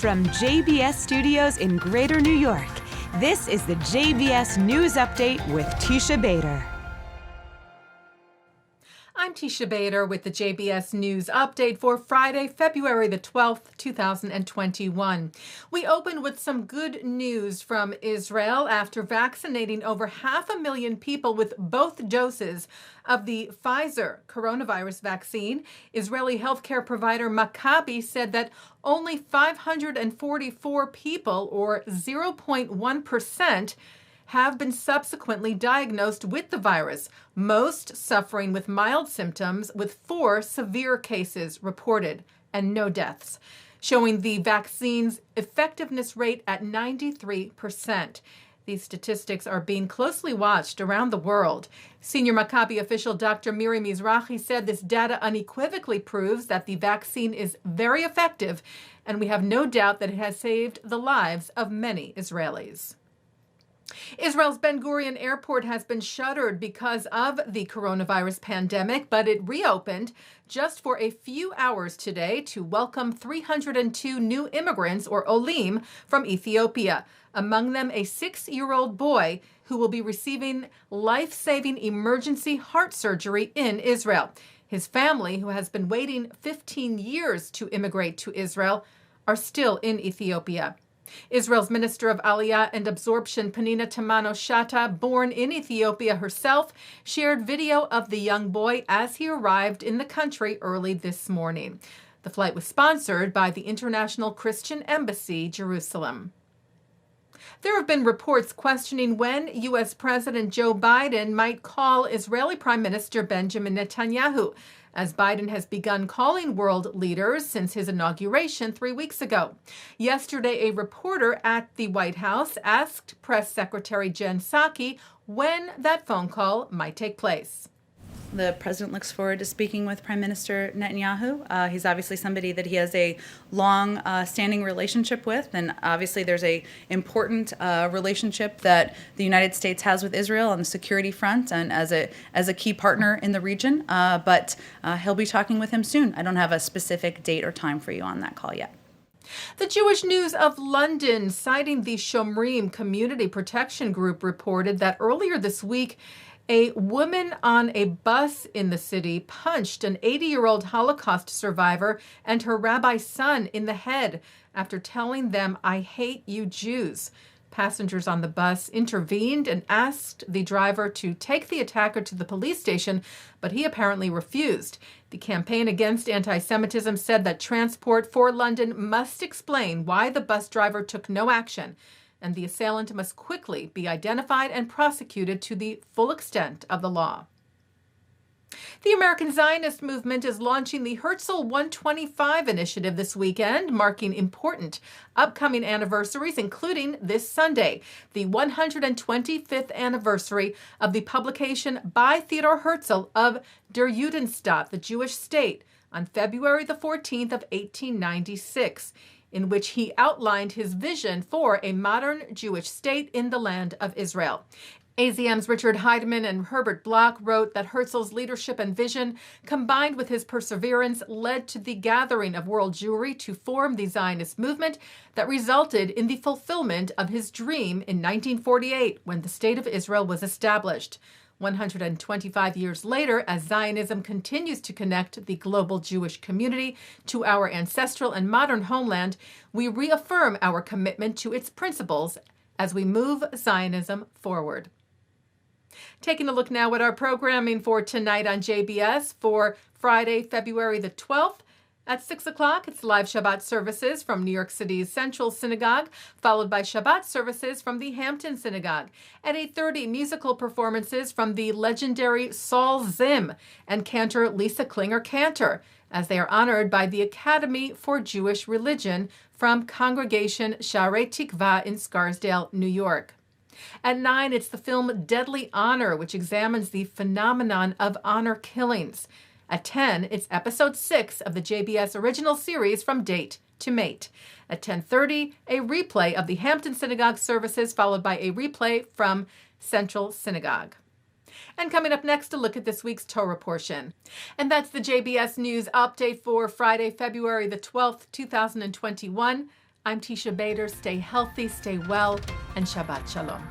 From JBS Studios in Greater New York, this is the JBS News Update with Teisha Bader. I'm Teisha Bader with the JBS News Update for Friday, February the 12th, 2021. We open with some good news from Israel after vaccinating over 500,000 people with both doses of the Pfizer coronavirus vaccine. Israeli healthcare provider Maccabi said that only 544 people, or 0.1%, have been subsequently diagnosed with the virus, most suffering with mild symptoms, with 4 severe cases reported and no deaths, showing the vaccine's effectiveness rate at 93%. These statistics are being closely watched around the world. Senior Maccabi official Dr. Miri Mizrahi said this data unequivocally proves that the vaccine is very effective, and we have no doubt that it has saved the lives of many Israelis. Israel's Ben Gurion airport has been shuttered because of the coronavirus pandemic, but it reopened just for a few hours today to welcome 302 new immigrants, or Olim, from Ethiopia. Among them, a 6-year-old boy who will be receiving life-saving emergency heart surgery in Israel. His family, who has been waiting 15 years to immigrate to Israel, are still in Ethiopia. Israel's Minister of Aliyah and Absorption, Pnina Tamano-Shata, born in Ethiopia herself, shared video of the young boy as he arrived in the country early this morning. The flight was sponsored by the International Christian Embassy, Jerusalem. There have been reports questioning when U.S. President Joe Biden might call Israeli Prime Minister Benjamin Netanyahu, as Biden has begun calling world leaders since his inauguration 3 weeks ago. Yesterday, a reporter at the White House asked Press Secretary Jen Psaki when that phone call might take place. The president looks forward to speaking with Prime Minister Netanyahu. He's obviously somebody that he has a long standing relationship with, and obviously there's a important relationship that the United States has with Israel on the security front and as a key partner in the region. But he'll be talking with him soon. I don't have a specific date or time for you on that call yet. The Jewish News of London, citing the Shomrim Community Protection Group, reported that earlier this week, a woman on a bus in the city punched an 80-year-old Holocaust survivor and her rabbi's son in the head after telling them, "I hate you Jews." Passengers on the bus intervened and asked the driver to take the attacker to the police station, but he apparently refused. The Campaign Against Antisemitism said that Transport for London must explain why the bus driver took no action, and the assailant must quickly be identified and prosecuted to the full extent of the law. The American Zionist movement is launching the Herzl 125 initiative this weekend, marking important upcoming anniversaries, including this Sunday, the 125th anniversary of the publication by Theodor Herzl of Der Judenstaat, the Jewish State, on February the 14th of 1896. In which he outlined his vision for a modern Jewish state in the land of Israel. AZM's Richard Heidemann and Herbert Bloch wrote that Herzl's leadership and vision, combined with his perseverance, led to the gathering of world Jewry to form the Zionist movement that resulted in the fulfillment of his dream in 1948, when the State of Israel was established. 125 years later, as Zionism continues to connect the global Jewish community to our ancestral and modern homeland, we reaffirm our commitment to its principles as we move Zionism forward. Taking a look now at our programming for tonight on JBS for Friday, February the 12th. At 6 o'clock, it's live Shabbat services from New York City's Central Synagogue, followed by Shabbat services from the Hampton Synagogue. At 8:30, musical performances from the legendary Saul Zim and cantor Lisa Klinger-Cantor, as they are honored by the Academy for Jewish Religion from Congregation Sharei Tikva in Scarsdale, New York. At 9, it's the film Deadly Honor, which examines the phenomenon of honor killings. At 10, it's episode 6 of the JBS original series From Date to Mate. At 10:30, a replay of the Hampton Synagogue services, followed by a replay from Central Synagogue. And coming up next, a look at this week's Torah portion. And that's the JBS News Update for Friday, February the 12th, 2021. I'm Teisha Bader. Stay healthy, stay well, and Shabbat Shalom.